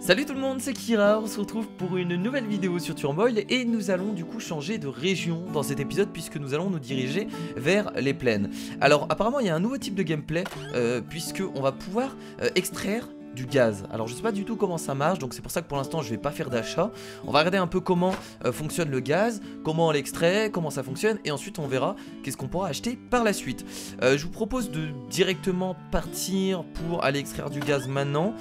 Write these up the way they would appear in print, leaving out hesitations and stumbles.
Salut tout le monde, c'est Kira, on se retrouve pour une nouvelle vidéo sur Turmoil et nous allons du coup changer de région dans cet épisode puisque nous allons nous diriger vers les plaines. Alors apparemment il y a un nouveau type de gameplay puisque on va pouvoir extraire du gaz. Alors je sais pas du tout comment ça marche, donc c'est pour ça que pour l'instant je vais pas faire d'achat. On va regarder un peu comment fonctionne le gaz, comment on l'extrait, comment ça fonctionne et ensuite on verra qu'est-ce qu'on pourra acheter par la suite. Je vous propose de directement partir pour aller extraire du gaz maintenant.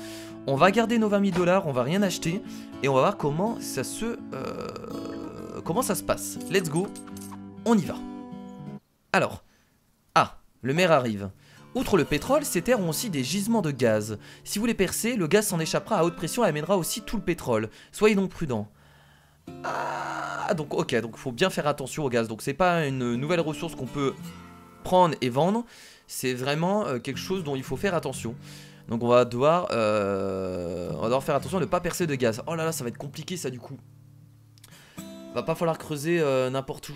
On va garder nos 20 000 $, on va rien acheter et on va voir comment ça se passe. Let's go, on y va. Alors, le maire arrive. Outre le pétrole, ces terres ont aussi des gisements de gaz. Si vous les percez, le gaz s'en échappera à haute pression et amènera aussi tout le pétrole. Soyez donc prudents. Donc ok, donc il faut bien faire attention au gaz. Donc c'est pas une nouvelle ressource qu'on peut prendre et vendre. C'est vraiment quelque chose dont il faut faire attention. Donc on va devoir faire attention à ne pas percer de gaz. Oh là là, ça va être compliqué ça du coup. Va pas falloir creuser n'importe où.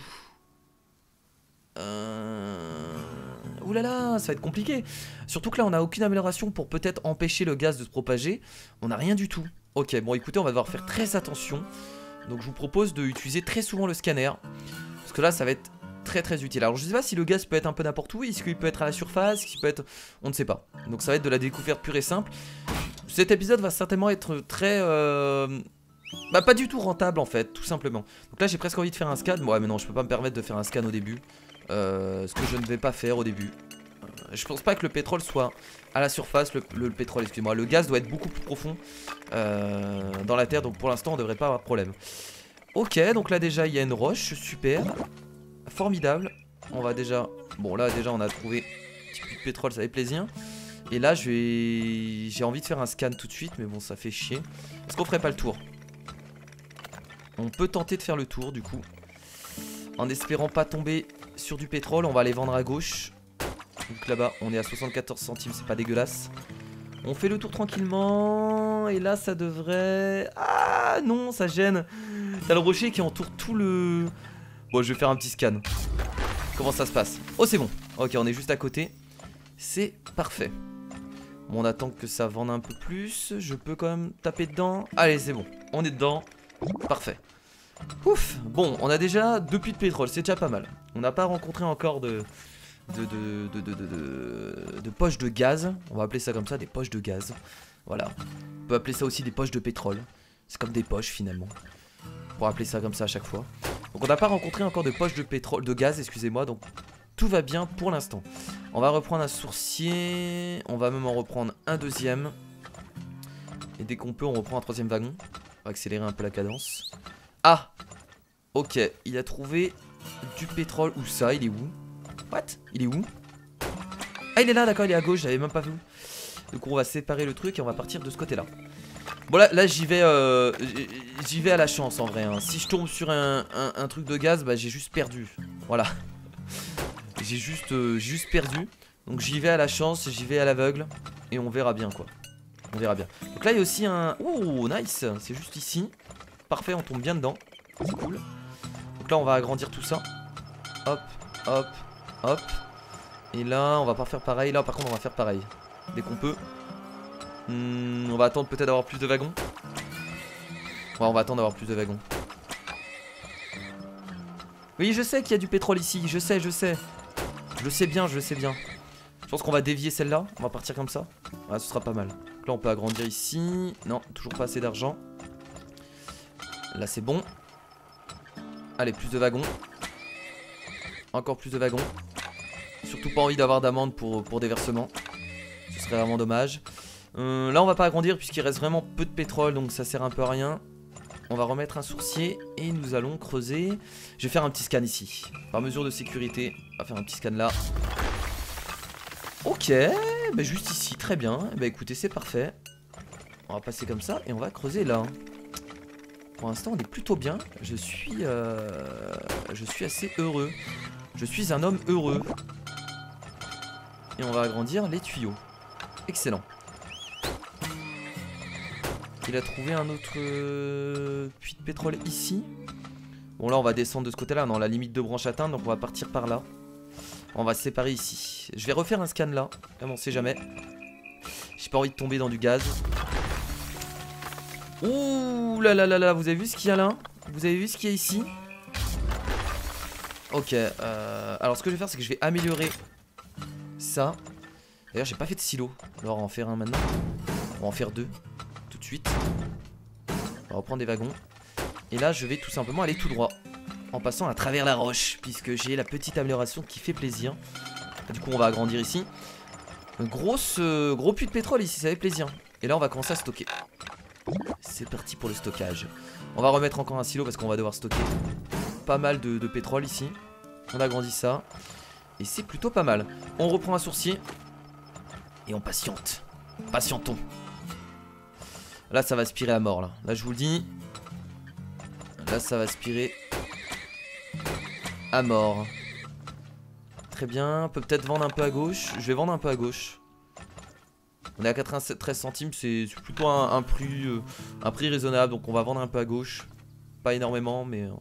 Ouh là là, ça va être compliqué. Surtout que là on n'a aucune amélioration pour peut-être empêcher le gaz de se propager. On n'a rien du tout. Ok, bon écoutez, on va devoir faire très attention. Donc je vous propose d'utiliser très souvent le scanner. Parce que là ça va être très utile. Alors je sais pas si le gaz peut être un peu n'importe où, est-ce qu'il peut être à la surface, est-ce qu'il peut être... on ne sait pas. Donc ça va être de la découverte pure et simple. Cet épisode va certainement être très... pas du tout rentable en fait, tout simplement. Donc là j'ai presque envie de faire un scan. Ouais mais non, je peux pas me permettre de faire un scan au début. Ce que je ne vais pas faire au début. Je pense pas que le pétrole soit à la surface, le pétrole, excusez-moi. Le gaz doit être beaucoup plus profond dans la terre, donc pour l'instant on devrait pas avoir de problème. Ok, donc là déjà il y a une roche, super. Formidable. On va déjà... Bon là déjà on a trouvé un petit peu de pétrole, ça fait plaisir. Et là j'ai envie de faire un scan tout de suite, mais bon ça fait chier. Est-ce qu'on ferait pas le tour? On peut tenter de faire le tour du coup. En espérant pas tomber sur du pétrole, on va aller vendre à gauche. Donc là-bas on est à 74 centimes, c'est pas dégueulasse. On fait le tour tranquillement. Et là ça devrait... Ah non, ça gêne. T'as le rocher qui entoure tout le... Bon, je vais faire un petit scan. Comment ça se passe? Oh, c'est bon. Ok, on est juste à côté. C'est parfait. Bon, on attend que ça vende un peu plus. Je peux quand même taper dedans. Allez, c'est bon. On est dedans. Parfait. Ouf. Bon, on a déjà 2 puits de pétrole. C'est déjà pas mal. On n'a pas rencontré encore de poches de gaz. On va appeler ça comme ça, des poches de gaz. Voilà. On peut appeler ça aussi des poches de pétrole. C'est comme des poches finalement. Pour appeler ça comme ça à chaque fois. Donc on n'a pas rencontré encore de poche de pétrole, de gaz, excusez-moi, donc tout va bien pour l'instant. On va reprendre un sourcier, on va même en reprendre un deuxième. Et dès qu'on peut, on reprend un troisième wagon. On va accélérer un peu la cadence. Ah! Ok, il a trouvé du pétrole. Où ça? Il est où? What? Il est où? Ah, il est là, d'accord, il est à gauche, j'avais même pas vu. Donc on va séparer le truc et on va partir de ce côté-là. Bon là j'y vais à la chance en vrai hein. Si je tombe sur un truc de gaz, bah j'ai juste perdu. Voilà. J'ai juste perdu. Donc j'y vais à la chance, j'y vais à l'aveugle. Et on verra bien quoi. On verra bien. Donc là il y a aussi un... Oh nice. C'est juste ici. Parfait, on tombe bien dedans. C'est cool. Donc là on va agrandir tout ça. Hop, hop, hop. Et là on va pas faire pareil. Là par contre on va faire pareil. Dès qu'on peut. On va attendre peut-être d'avoir plus de wagons. Ouais, on va attendre d'avoir plus de wagons. Oui, je sais qu'il y a du pétrole ici. Je sais. Je le sais bien, je le sais bien. Je pense qu'on va dévier celle-là. On va partir comme ça. Ah, ce sera pas mal. Donc là, on peut agrandir ici. Non, toujours pas assez d'argent. Là, c'est bon. Allez, plus de wagons. Encore plus de wagons. Surtout pas envie d'avoir d'amende pour déversement. Ce serait vraiment dommage. Là on va pas agrandir puisqu'il reste vraiment peu de pétrole, donc ça sert un peu à rien. On va remettre un sourcier et nous allons creuser. Je vais faire un petit scan ici. Par mesure de sécurité, on va faire un petit scan là. Ok, bah juste ici, très bien. Bah écoutez, c'est parfait. On va passer comme ça et on va creuser là. Pour l'instant on est plutôt bien. Je suis assez heureux. Je suis un homme heureux. Et on va agrandir les tuyaux. Excellent. Il a trouvé un autre puits de pétrole ici. Bon là on va descendre de ce côté là. Non, la limite de branche atteinte, donc on va partir par là. On va se séparer ici. Je vais refaire un scan là. Comme on sait jamais. J'ai pas envie de tomber dans du gaz. Ouh là là là là, vous avez vu ce qu'il y a là? Vous avez vu ce qu'il y a ici? Ok, alors ce que je vais faire c'est que je vais améliorer ça. D'ailleurs j'ai pas fait de silo, alors on va en faire un maintenant. On va en faire deux, tout de suite. On va reprendre des wagons. Et là je vais tout simplement aller tout droit, en passant à travers la roche, puisque j'ai la petite amélioration qui fait plaisir. Du coup on va agrandir ici. Gros puits de pétrole ici, ça fait plaisir. Et là on va commencer à stocker. C'est parti pour le stockage. On va remettre encore un silo parce qu'on va devoir stocker pas mal de pétrole ici. On agrandit ça. Et c'est plutôt pas mal. On reprend un sourcier. Et on patiente. Patientons. Là ça va aspirer à mort là. Là je vous le dis. Là ça va aspirer à mort. Très bien. On peut peut-être vendre un peu à gauche. Je vais vendre un peu à gauche. On est à 93 centimes. C'est plutôt un prix raisonnable. Donc on va vendre un peu à gauche. Pas énormément mais... on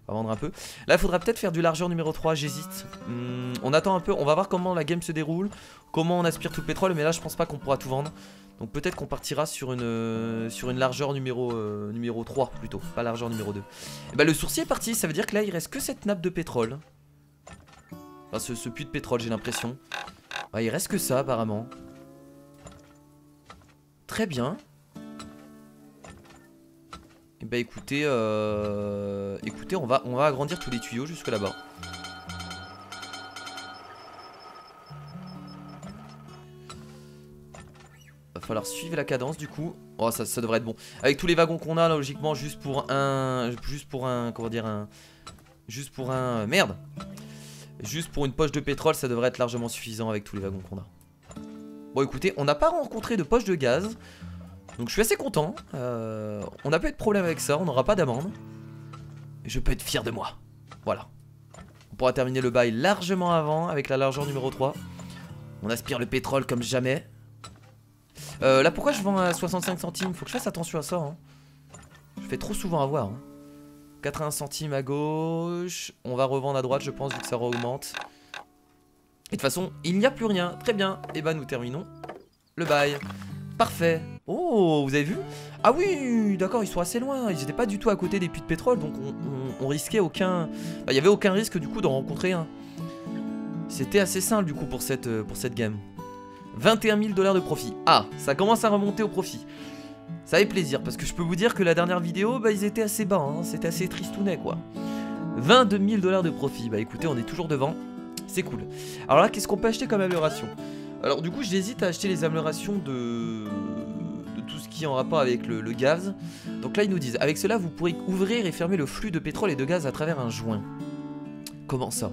va vendre un peu. Là il faudra peut-être faire du largeur numéro 3, j'hésite. On attend un peu, on va voir comment la game se déroule. Comment on aspire tout le pétrole. Mais là je pense pas qu'on pourra tout vendre. Donc peut-être qu'on partira sur une largeur numéro 3 plutôt. Pas largeur numéro 2. Et bah le sourcier est parti, ça veut dire que là il reste que cette nappe de pétrole. Enfin ce puits de pétrole j'ai l'impression. Ouais, il reste que ça apparemment. Très bien. Et bah écoutez, écoutez on va agrandir tous les tuyaux jusque là-bas. Va falloir suivre la cadence du coup. Oh ça devrait être bon. Avec tous les wagons qu'on a là logiquement juste pour un comment dire merde. Juste pour une poche de pétrole ça devrait être largement suffisant avec tous les wagons qu'on a. Bon écoutez, on n'a pas rencontré de poche de gaz. Donc je suis assez content. On n'a pas eu de problème avec ça, on n'aura pas d'amende. Et je peux être fier de moi. Voilà. On pourra terminer le bail largement avant avec la largeur numéro 3. On aspire le pétrole comme jamais. Là pourquoi je vends à 65 centimes? Faut que je fasse attention à ça hein. Je fais trop souvent avoir hein. 80 centimes à gauche. On va revendre à droite je pense vu que ça augmente. Et de toute façon il n'y a plus rien. Très bien. Et bah nous terminons le bail. Parfait. Oh vous avez vu? Ah oui d'accord ils sont assez loin. Ils étaient pas du tout à côté des puits de pétrole. Donc on risquait aucun... Bah, il y avait aucun risque du coup d'en rencontrer un. C'était assez simple du coup pour cette game. 21 000 $ de profit. Ah ça commence à remonter au profit. Ça fait plaisir parce que je peux vous dire que la dernière vidéo bah, ils étaient assez bas hein. C'était assez tristounet quoi. 22 000 $ de profit. Bah écoutez on est toujours devant. C'est cool. Alors là qu'est-ce qu'on peut acheter comme amélioration? Alors du coup j'hésite à acheter les améliorations de tout ce qui est en rapport avec le gaz. Donc là ils nous disent avec cela vous pourrez ouvrir et fermer le flux de pétrole et de gaz à travers un joint. Comment ça?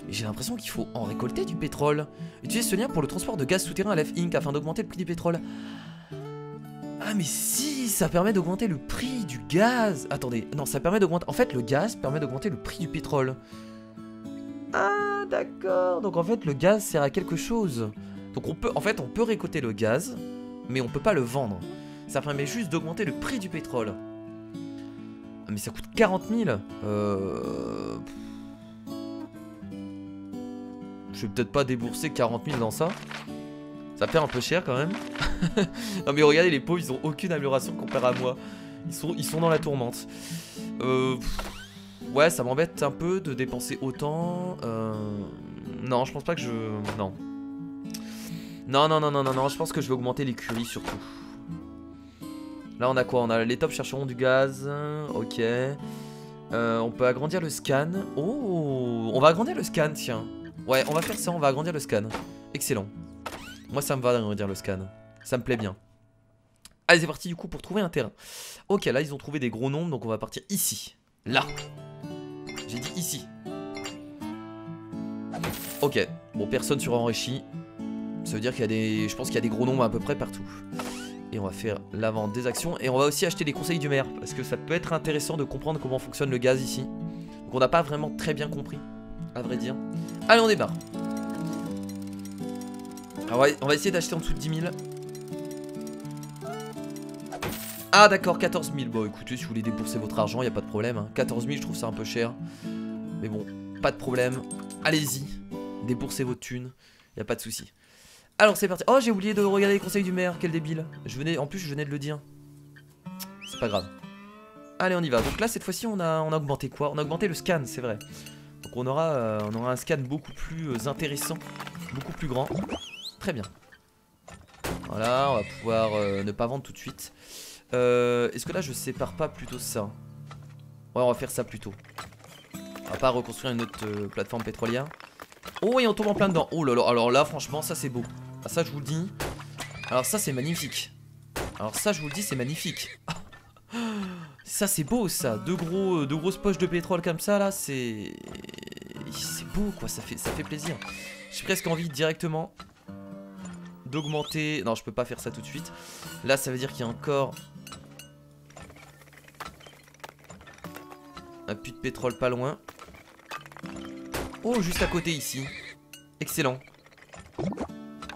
J'ai l'impression qu'il faut en récolter du pétrole. Utilisez ce lien pour le transport de gaz souterrain à l'F Inc afin d'augmenter le prix du pétrole. Ah mais si, ça permet d'augmenter le prix du gaz. Attendez, non ça permet d'augmenter... En fait le gaz permet d'augmenter le prix du pétrole. Ah d'accord. Donc en fait le gaz sert à quelque chose. Donc on peut, en fait on peut récolter le gaz, mais on peut pas le vendre. Ça permet juste d'augmenter le prix du pétrole. Ah, mais ça coûte 40 000. Je vais peut-être pas débourser 40 000 dans ça. Ça fait un peu cher quand même. Non mais regardez les pauvres ils ont aucune amélioration comparé à moi. Ils sont dans la tourmente. Ouais ça m'embête un peu de dépenser autant. Non je pense pas que je... Non. Non, je pense que je vais augmenter l'écurie surtout. Là on a quoi? On a les tops chercheront du gaz. Ok. On peut agrandir le scan. Oh, on va agrandir le scan tiens. Ouais on va faire ça, on va agrandir le scan. Excellent. Moi ça me va d'agrandir le scan. Ça me plaît bien. Allez c'est parti du coup pour trouver un terrain. Ok là ils ont trouvé des gros nombres donc on va partir ici. Là. J'ai dit ici. Ok. Bon personne sera enrichi. Ça veut dire qu'il y a des... Je pense qu'il y a des gros nombres à peu près partout. Et on va faire la vente des actions. Et on va aussi acheter les conseils du maire. Parce que ça peut être intéressant de comprendre comment fonctionne le gaz ici. Donc on n'a pas vraiment très bien compris. À vrai dire. Allez on démarre. Alors on va essayer d'acheter en dessous de 10 000. Ah d'accord 14 000. Bon écoutez si vous voulez débourser votre argent il n'y a pas de problème hein. 14 000 je trouve ça un peu cher. Mais bon pas de problème. Allez-y. Déboursez votre thune. Il n'y a pas de souci. Alors c'est parti. Oh j'ai oublié de regarder les conseils du maire. Quel débile. En plus je venais de le dire. pas grave. Allez, on y va. Donc là, cette fois-ci, on a augmenté quoi? On a augmenté le scan, c'est vrai. Donc on aura un scan beaucoup plus intéressant, beaucoup plus grand. Très bien. Voilà, on va pouvoir ne pas vendre tout de suite. Est-ce que là, je sépare pas plutôt ça? Ouais, on va faire ça plutôt. On va pas reconstruire une autre plateforme pétrolière. Oh, et on tombe en plein dedans. Oh là là, alors là, franchement, ça c'est beau. Ah, ça, je vous le dis. Alors ça, c'est magnifique. Alors ça, je vous le dis, c'est magnifique. Ça, c'est beau, ça. Deux grosses poches de pétrole comme ça, là, c'est beau, quoi. Ça fait plaisir. J'ai presque envie directement d'augmenter. Non, je peux pas faire ça tout de suite. Là, ça veut dire qu'il y a encore un puits de pétrole pas loin. Oh, juste à côté ici. Excellent.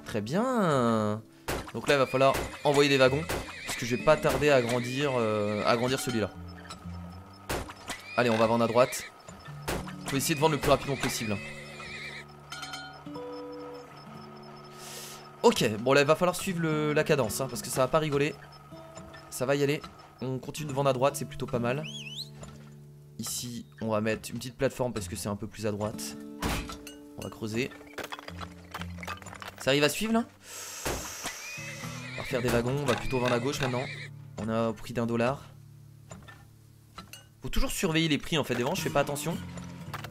Très bien. Donc là, il va falloir envoyer des wagons. Parce que je vais pas tarder à agrandir celui-là. Allez, on va vendre à droite. Faut essayer de vendre le plus rapidement possible. Ok, bon là, il va falloir suivre la cadence. Hein, parce que ça va pas rigoler. Ça va y aller. On continue de vendre à droite, c'est plutôt pas mal. Ici, on va mettre une petite plateforme parce que c'est un peu plus à droite. On va creuser. Ça arrive à suivre là? On va faire des wagons, on va plutôt vendre à gauche maintenant. On a au prix d'1 $. Faut toujours surveiller les prix en fait des ventes, je fais pas attention.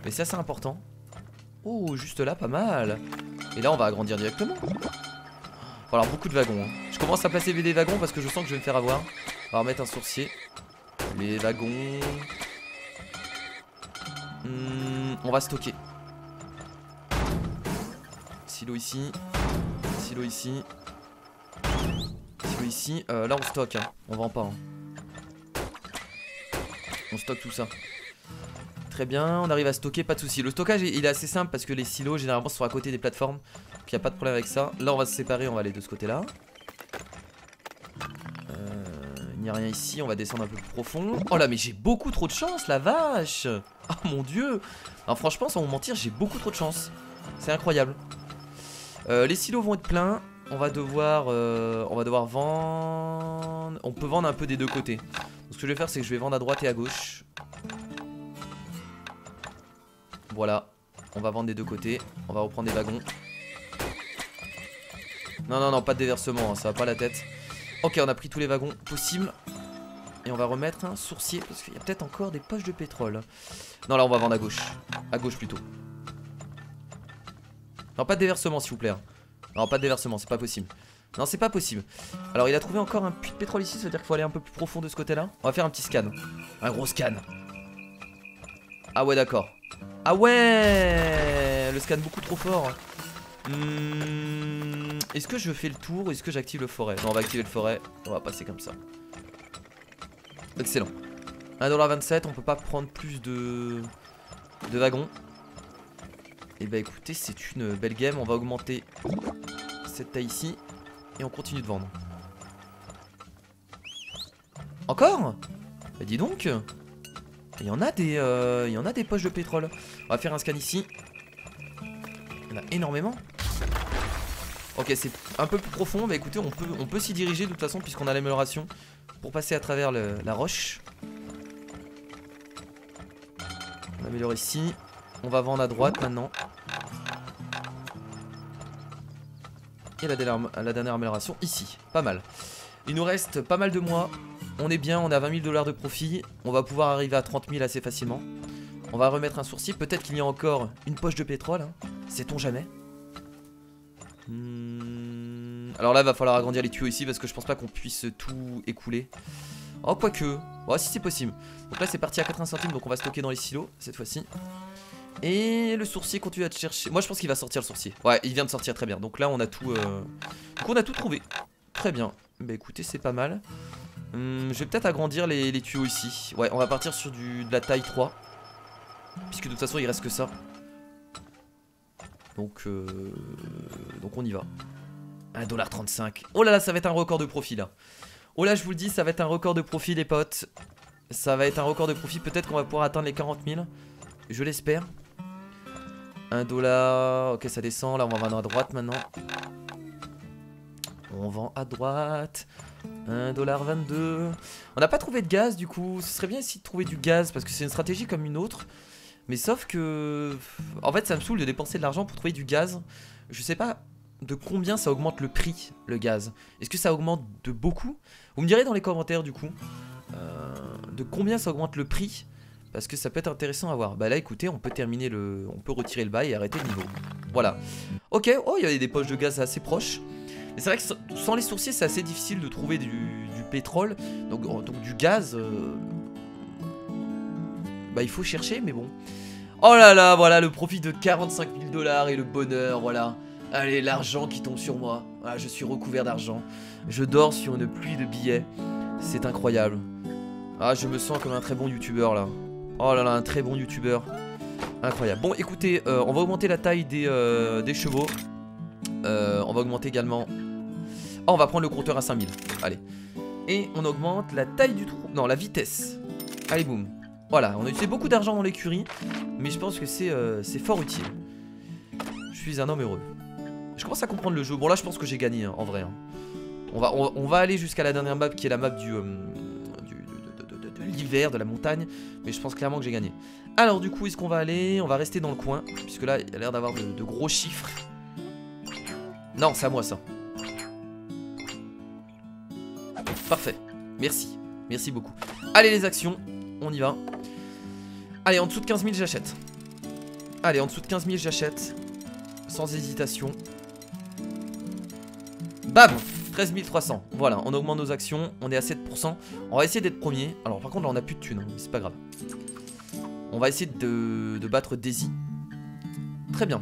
Mais c'est assez important. Oh, juste là, pas mal. Et là, on va agrandir directement. Il va falloir beaucoup de wagons. Hein. Je commence à placer des wagons parce que je sens que je vais me faire avoir. On va remettre un sourcier. Les wagons. On va stocker. Silo ici. Silo ici. Silo ici. Là, on stocke. Hein. On vend pas. Hein. On stocke tout ça. Très bien, on arrive à stocker, pas de soucis. Le stockage il est assez simple parce que les silos généralement sont à côté des plateformes. Donc il n'y a pas de problème avec ça. Là on va se séparer, on va aller de ce côté là. Il n'y a rien ici, on va descendre un peu plus profond. Oh là mais j'ai beaucoup trop de chance, la vache. Oh mon dieu. Alors franchement sans vous mentir j'ai beaucoup trop de chance. C'est incroyable. Les silos vont être pleins. On va devoir vendre. On peut vendre un peu des deux côtés. Donc, ce que je vais faire c'est que je vais vendre à droite et à gauche. Voilà, on va vendre des deux côtés. On va reprendre des wagons. Non, non, non, pas de déversement, hein, ça va pas la tête. Ok, on a pris tous les wagons possibles. Et on va remettre un sourcier parce qu'il y a peut-être encore des poches de pétrole. Non, là on va vendre à gauche. À gauche plutôt. Non, pas de déversement s'il vous plaît. Non, pas de déversement, c'est pas possible. Non, c'est pas possible. Alors il a trouvé encore un puits de pétrole ici, ça veut dire qu'il faut aller un peu plus profond de ce côté-là. On va faire un petit scan. Un gros scan. Ah ouais, d'accord. Ah ouais, le scan beaucoup trop fort. Est-ce que je fais le tour ou est-ce que j'active le forêt? Non, on va activer le forêt. On va passer comme ça. Excellent. 1,27 $, on peut pas prendre plus de wagons. Et bah écoutez, c'est une belle game. On va augmenter cette taille ici. Et on continue de vendre. Encore? Bah dis donc. Il y en a des poches de pétrole. On va faire un scan ici. Il y en a énormément. Ok, c'est un peu plus profond. Bah écoutez, on peut s'y diriger de toute façon puisqu'on a l'amélioration pour passer à travers la roche. On améliore ici. On va vendre à droite maintenant. Et la dernière amélioration ici. Pas mal. Il nous reste pas mal de mois. On est bien, on a 20 000 $ de profit. On va pouvoir arriver à 30 000 assez facilement. On va remettre un sourcier. Peut-être qu'il y a encore une poche de pétrole. Hein. Sait-on jamais. Alors là, il va falloir agrandir les tuyaux ici parce que je pense pas qu'on puisse tout écouler. Oh, quoique. Oh, si c'est possible. Donc là, c'est parti à 80 centimes. Donc on va stocker dans les silos cette fois-ci. Et le sourcier continue à te chercher. Moi, je pense qu'il va sortir le sourcier. Ouais, il vient de sortir très bien. Donc là, on a tout. Donc on a tout trouvé. Très bien. Bah écoutez, c'est pas mal. Je vais peut-être agrandir les tuyaux ici. Ouais, on va partir sur de la taille 3. Puisque de toute façon il reste que ça. Donc on y va. 1,35 $. Oh là là, ça va être un record de profit là. Oh là, je vous le dis, ça va être un record de profit les potes. Ça va être un record de profit. Peut-être qu'on va pouvoir atteindre les 40 000. Je l'espère. 1 $. Ok, ça descend. Là, on va vendre à droite maintenant. On vend à droite. $1,22. On n'a pas trouvé de gaz du coup. Ce serait bien ici de trouver du gaz parce que c'est une stratégie comme une autre. Mais sauf que... En fait ça me saoule de dépenser de l'argent pour trouver du gaz. Je sais pas de combien ça augmente le prix, le gaz. Est-ce que ça augmente de beaucoup? Vous me direz dans les commentaires du coup. De combien ça augmente le prix. Parce que ça peut être intéressant à voir. Bah là écoutez, on peut terminer le... On peut retirer le bail et arrêter le niveau. Voilà. Ok, oh il y a des poches de gaz assez proches. Mais c'est vrai que sans les sourciers c'est assez difficile de trouver du pétrole. Donc du gaz... Bah il faut chercher mais bon. Oh là là, voilà le profit de $45 000 et le bonheur, voilà. Allez, l'argent qui tombe sur moi. Ah, je suis recouvert d'argent. Je dors sur une pluie de billets. C'est incroyable. Ah, je me sens comme un très bon youtubeur là. Oh là là, un très bon youtubeur. Incroyable. Bon, écoutez, on va augmenter la taille des chevaux. On va augmenter également... Oh, on va prendre le compteur à 5000. Allez. Et on augmente la taille du trou. Non, la vitesse. Allez, boum. Voilà, on a utilisé beaucoup d'argent dans l'écurie. Mais je pense que c'est fort utile. Je suis un homme heureux. Je commence à comprendre le jeu. Bon, là, je pense que j'ai gagné, hein, en vrai. Hein. On va aller jusqu'à la dernière map qui est la map de l'hiver, de la montagne. Mais je pense clairement que j'ai gagné. Alors, du coup, est-ce qu'on va aller? On va rester dans le coin. Puisque là, il y a l'air d'avoir de gros chiffres. Non, c'est à moi ça. Parfait. Merci. Merci beaucoup. Allez, les actions. On y va. Allez, en dessous de 15 000, j'achète. Allez, en dessous de 15 000, j'achète. Sans hésitation. Bam! 13 300. Voilà, on augmente nos actions. On est à 7%. On va essayer d'être premier. Alors, par contre, là, on n'a plus de thunes. Hein, mais c'est pas grave. On va essayer de battre Daisy. Très bien.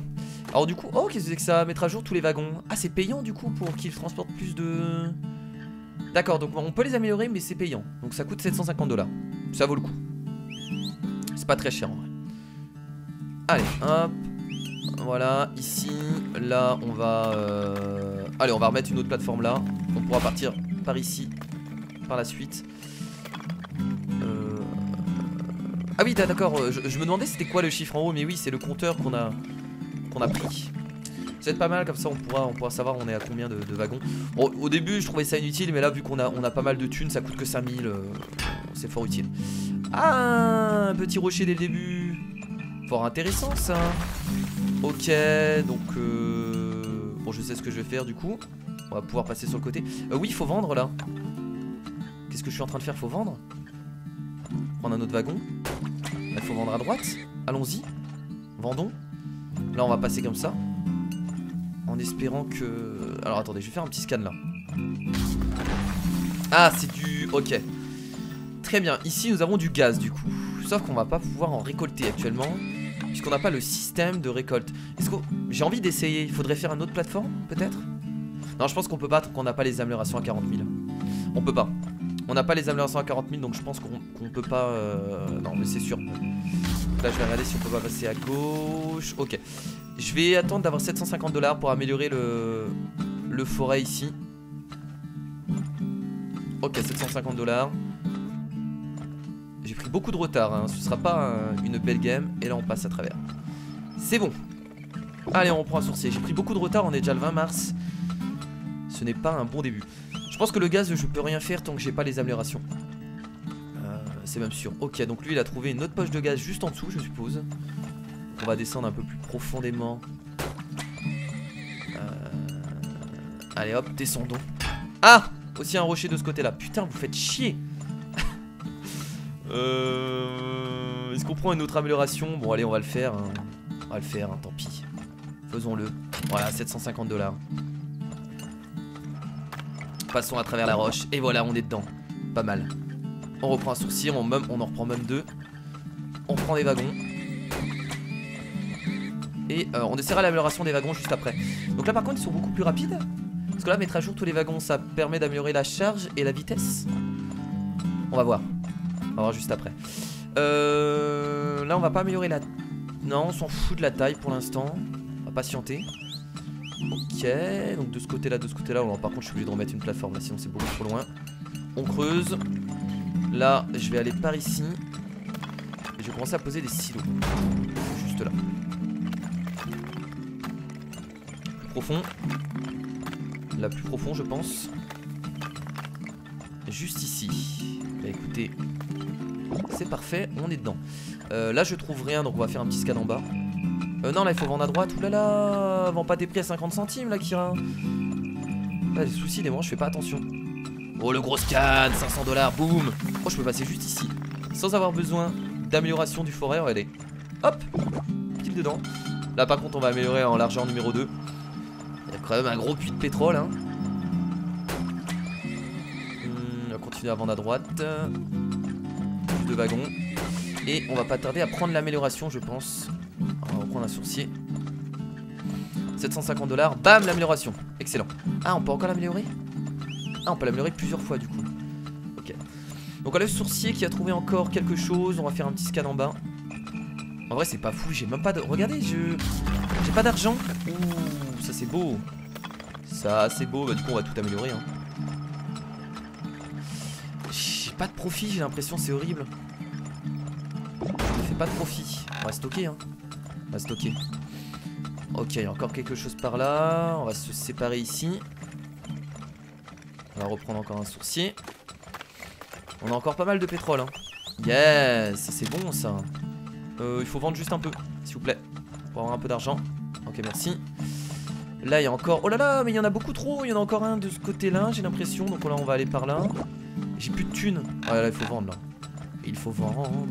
Alors, du coup, oh, qu'est-ce que c'est que ça? Mettre à jour tous les wagons. Ah, c'est payant, du coup, pour qu'ils transportent plus de... D'accord, donc on peut les améliorer, mais c'est payant. Donc, ça coûte $750. Ça vaut le coup. C'est pas très cher, en vrai. Allez, hop. Voilà, ici, là, on va... Allez, on va remettre une autre plateforme là. On pourra partir par ici, par la suite. Ah oui, d'accord, je me demandais c'était quoi le chiffre en haut, mais oui, c'est le compteur qu'on a pris. C'est pas mal, comme ça on pourra savoir on est à combien de wagons. Bon, au début, je trouvais ça inutile, mais là, vu qu'on a pas mal de thunes, ça coûte que 5000. C'est fort utile. Ah, un petit rocher dès le début. Fort intéressant, ça. Ok, donc bon, je sais ce que je vais faire du coup. On va pouvoir passer sur le côté. Oui, il faut vendre là. Qu'est-ce que je suis en train de faire? Faut vendre. Prendre un autre wagon. Il faut vendre à droite. Allons-y. Vendons. Là, on va passer comme ça. En espérant que... Alors, attendez, je vais faire un petit scan là. Ah, c'est du... Ok. Très bien. Ici, nous avons du gaz du coup. Sauf qu'on va pas pouvoir en récolter actuellement. Puisqu'on n'a pas le système de récolte. Est-ce que j'ai envie d'essayer? Il faudrait faire une autre plateforme, peut-être? Non, je pense qu'on peut pas, qu'on n'a pas les améliorations à 40 000. On peut pas. On n'a pas les améliorations à 40 000, donc je pense qu'on peut pas... Non, mais c'est sûr. Là, je vais regarder si on peut pas passer à gauche. Ok. Je vais attendre d'avoir $750 pour améliorer le forêt ici. Ok, $750. J'ai pris beaucoup de retard, hein. Ce sera pas une belle game. Et là on passe à travers. C'est bon. Allez, on reprend un sourcier. J'ai pris beaucoup de retard, on est déjà le 20 mars. Ce n'est pas un bon début. Je pense que le gaz, je peux rien faire tant que j'ai pas les améliorations. C'est même sûr. Ok, donc lui il a trouvé une autre poche de gaz juste en dessous, je suppose. On va descendre un peu plus profondément. Allez hop, descendons. Ah! Aussi un rocher de ce côté là. Putain, vous faites chier. Est-ce qu'on prend une autre amélioration? Bon allez, on va le faire hein. On va le faire, hein, tant pis. Faisons-le. Voilà, $750. Passons à travers la roche. Et voilà, on est dedans. Pas mal. On reprend un sourcier, on en reprend même deux. On prend des wagons. Et on essaiera l'amélioration des wagons juste après. Donc là par contre ils sont beaucoup plus rapides. Parce que là mettre à jour tous les wagons ça permet d'améliorer la charge et la vitesse. On va voir. On va voir juste après. Là on va pas améliorer la... Non, on s'en fout de la taille pour l'instant. On va patienter. Ok, donc de ce côté là, par contre je suis obligé de remettre une plateforme là, sinon c'est beaucoup trop loin. On creuse. Là je vais aller par ici. Et je vais commencer à poser des silos. Juste là. Plus profond. Là plus profond je pense. juste ici. Bah écoutez, c'est parfait, on est dedans. Là je trouve rien, donc on va faire un petit scan en bas. Non là il faut vendre à droite, oulala, vends pas tes prix à 50 centimes là Kira. Là les soucis des moments je fais pas attention. Oh le gros scan, 500 $, boum. Oh je peux passer juste ici, sans avoir besoin d'amélioration du forêt, regardez. Hop, pile dedans. Là par contre on va améliorer en largeur numéro 2. Il y a quand même un gros puits de pétrole hein. On va continuer à vendre à droite. Plus de wagons. Et on va pas tarder à prendre l'amélioration je pense. On va reprendre un sourcier. 750 $, bam l'amélioration. Excellent. Ah on peut encore l'améliorer. Ah on peut l'améliorer plusieurs fois du coup. Ok. Donc on a le sourcier qui a trouvé encore quelque chose. On va faire un petit scan en bas. En vrai c'est pas fou, j'ai même pas de... Regardez, j'ai pas d'argent. Ouh, ça c'est beau. Ça c'est beau, bah du coup on va tout améliorer hein. J'ai pas de profit, j'ai l'impression, c'est horrible. Je fais pas de profit. On va stocker hein. On va stocker. Ok, il y a encore quelque chose par là. On va se séparer ici. On va reprendre encore un sourcier. On a encore pas mal de pétrole hein. Yes, c'est bon ça. Il faut vendre juste un peu, s'il vous plaît, pour avoir un peu d'argent. Ok, merci. Là, il y a encore... Oh là là, mais il y en a beaucoup trop. Il y en a encore un de ce côté-là, j'ai l'impression. Donc là, on va aller par là. J'ai plus de thunes. Ah là, il faut vendre, là. Il faut vendre.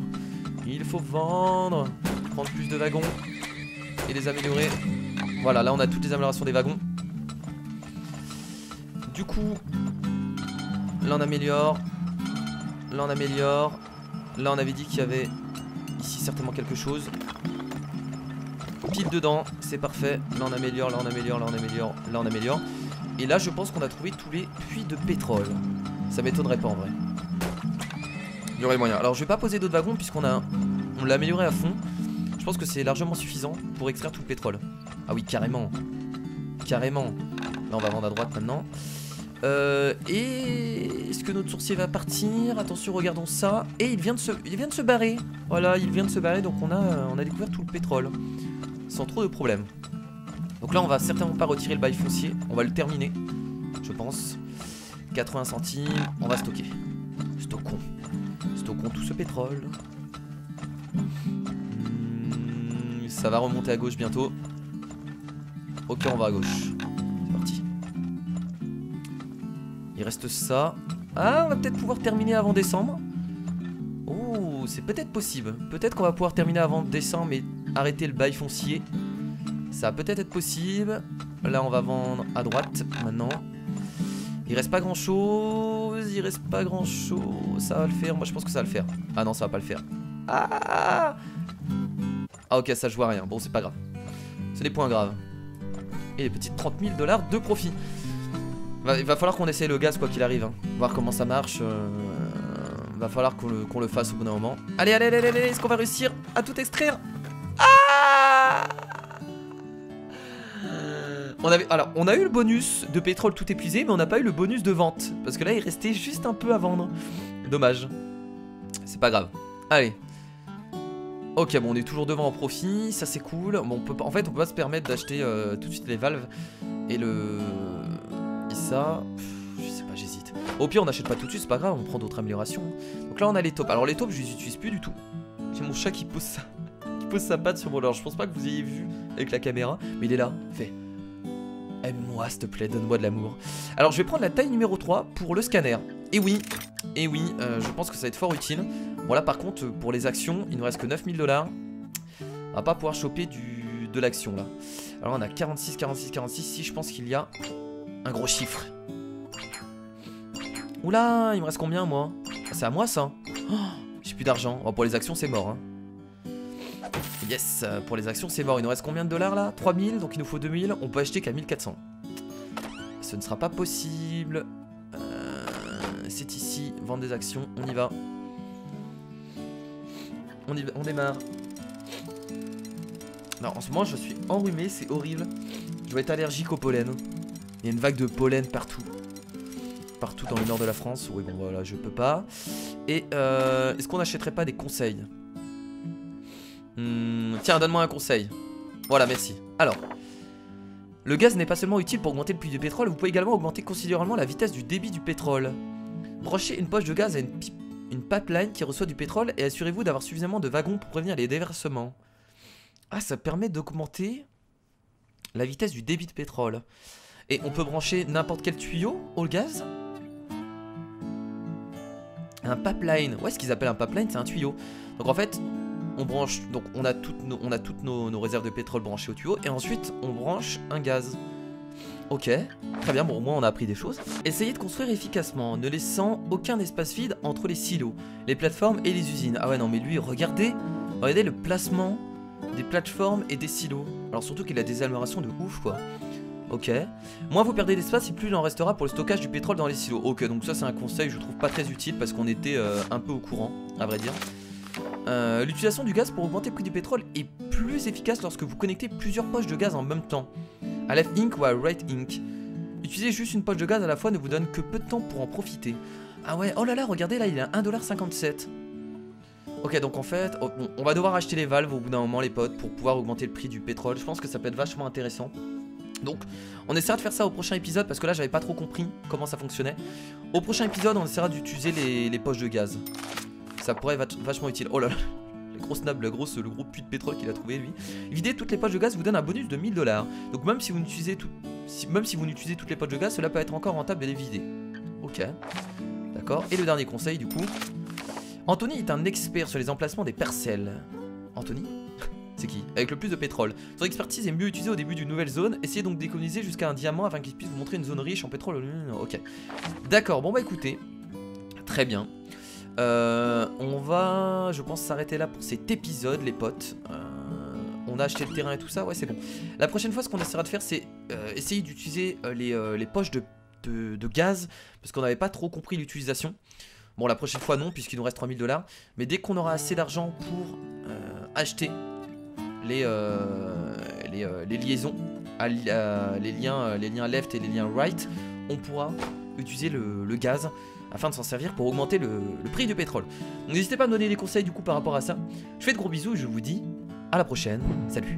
Il faut vendre. Prendre plus de wagons. Et les améliorer. Voilà, là, on a toutes les améliorations des wagons. Du coup... Là, on améliore. Là, on améliore. Là, on avait dit qu'il y avait... Ici certainement quelque chose. Pile dedans, c'est parfait. Là on améliore, là on améliore, là on améliore, là on améliore. Et là je pense qu'on a trouvé tous les puits de pétrole. Ça m'étonnerait pas en vrai. Il y aurait moyen. Alors je vais pas poser d'autres wagons puisqu'on a on l'a amélioré à fond. Je pense que c'est largement suffisant pour extraire tout le pétrole. Ah oui carrément. Carrément. Là on va vendre à droite maintenant. Et est-ce que notre sourcier va partir? Attention, regardons ça. Et il vient de se barrer. Voilà, il vient de se barrer. Donc on a découvert tout le pétrole sans trop de problèmes. Donc là on va certainement pas retirer le bail foncier. On va le terminer, je pense. 80 centimes, on va stocker. Stockons tout ce pétrole. Ça va remonter à gauche bientôt. Ok, on va à gauche. C'est parti. Il reste ça. Ah, on va peut-être pouvoir terminer avant décembre. Oh, c'est peut-être possible. Peut-être qu'on va pouvoir terminer avant décembre et arrêter le bail foncier. Ça va peut-être être possible. Là, on va vendre à droite maintenant. Il reste pas grand-chose. Ça va le faire. Moi, je pense que ça va le faire. Ah non, ça va pas le faire. Ah ok, ça je vois rien. Bon, c'est pas grave. C'est des points graves. Et les petits 30 000 $ de profit. Il va falloir qu'on essaye le gaz quoi qu'il arrive hein. Voir comment ça marche. Va falloir qu'on le fasse au bout d'un moment. Allez, est-ce qu'on va réussir à tout extraire? Ah on a eu le bonus de pétrole tout épuisé, mais on n'a pas eu le bonus de vente. Parce que là il restait juste un peu à vendre. Dommage. C'est pas grave. Allez. Ok, bon on est toujours devant en profit. Ça c'est cool. Bon, en fait on peut pas se permettre d'acheter tout de suite les valves. Et ça, je sais pas, j'hésite. Au pire on n'achète pas tout de suite, c'est pas grave, on prend d'autres améliorations. Donc là on a les taupes. Alors les taupes je les utilise plus du tout. J'ai mon chat qui pose sa patte sur mon leurre. Je pense pas que vous ayez vu avec la caméra, mais il est là, il fait aime-moi s'il te plaît, donne-moi de l'amour. Alors je vais prendre la taille numéro 3 pour le scanner. Et oui, je pense que ça va être fort utile. Bon là par contre pour les actions, il nous reste que 9 000 $. On va pas pouvoir choper de l'action là. Alors on a 46, 46, 46, si je pense qu'il y a un gros chiffre. Oula, il me reste combien moi? C'est à moi ça. Oh, j'ai plus d'argent. Oh, pour les actions c'est mort hein. Yes, pour les actions c'est mort. Il nous reste combien de dollars là? 3000, donc il nous faut 2000. On peut acheter qu'à 1400. Ce ne sera pas possible. C'est ici, vendre des actions, on y va. On démarre. Non, en ce moment je suis enrhumé, c'est horrible. Je vais être allergique au pollen. Il y a une vague de pollen partout. Partout dans le nord de la France. Oui bon voilà, je peux pas. Et est-ce qu'on n'achèterait pas des conseils? Tiens, donne-moi un conseil. Voilà, merci. Alors, le gaz n'est pas seulement utile pour augmenter le puits de pétrole, vous pouvez également augmenter considérablement la vitesse du débit du pétrole. Branchez une poche de gaz à une pipeline qui reçoit du pétrole et assurez-vous d'avoir suffisamment de wagons pour prévenir les déversements. Ah, ça permet d'augmenter la vitesse du débit de pétrole. Et on peut brancher n'importe quel tuyau au gaz. Un pipeline. Ouais, ce qu'ils appellent un pipeline, c'est un tuyau. Donc en fait, on branche. Donc on a toutes nos réserves de pétrole branchées au tuyau. Et ensuite, on branche un gaz. Ok, très bien. Bon, au moins, on a appris des choses. Essayez de construire efficacement, ne laissant aucun espace vide entre les silos, les plateformes et les usines. Ah ouais, non, mais lui, regardez le placement des plateformes et des silos. Alors surtout qu'il a des améliorations de ouf, quoi. Ok. Moins vous perdez d'espace et plus il en restera pour le stockage du pétrole dans les silos. Ok, donc ça c'est un conseil que je trouve pas très utile parce qu'on était un peu au courant, à vrai dire. L'utilisation du gaz pour augmenter le prix du pétrole est plus efficace lorsque vous connectez plusieurs poches de gaz en même temps. À Left Inc ou à Right Inc. Utiliser juste une poche de gaz à la fois ne vous donne que peu de temps pour en profiter. Ah ouais, oh là là, regardez là, il est à 1,57 $. Ok, donc en fait, bon, on va devoir acheter les valves au bout d'un moment les potes pour pouvoir augmenter le prix du pétrole. Je pense que ça peut être vachement intéressant. Donc on essaiera de faire ça au prochain épisode parce que là j'avais pas trop compris comment ça fonctionnait. Au prochain épisode on essaiera d'utiliser les poches de gaz. Ça pourrait être vachement utile. Oh là là, le gros snap, le gros puits de pétrole qu'il a trouvé lui. Vider toutes les poches de gaz vous donne un bonus de 1000 $. Donc même si vous n'utilisez toutes les poches de gaz, cela peut être encore rentable de les vider. Ok, d'accord. Et le dernier conseil du coup. Anthony est un expert sur les emplacements des parcelles. Anthony ? C'est qui? Avec le plus de pétrole. Son expertise est mieux utilisée au début d'une nouvelle zone. Essayez donc d'économiser jusqu'à un diamant afin qu'il puisse vous montrer une zone riche en pétrole. Ok. D'accord, bon bah écoutez. Très bien. On va, je pense, s'arrêter là pour cet épisode, les potes. On a acheté le terrain et tout ça, ouais c'est bon. La prochaine fois, ce qu'on essaiera de faire, c'est essayer d'utiliser les poches de gaz. Parce qu'on n'avait pas trop compris l'utilisation. Bon, la prochaine fois non, puisqu'il nous reste 3000 $. Mais dès qu'on aura assez d'argent pour acheter les liaisons, les liens left et les liens right, on pourra utiliser le gaz afin de s'en servir pour augmenter le prix du pétrole. Donc n'hésitez pas à me donner des conseils du coup par rapport à ça. Je fais de gros bisous et je vous dis à la prochaine. Salut.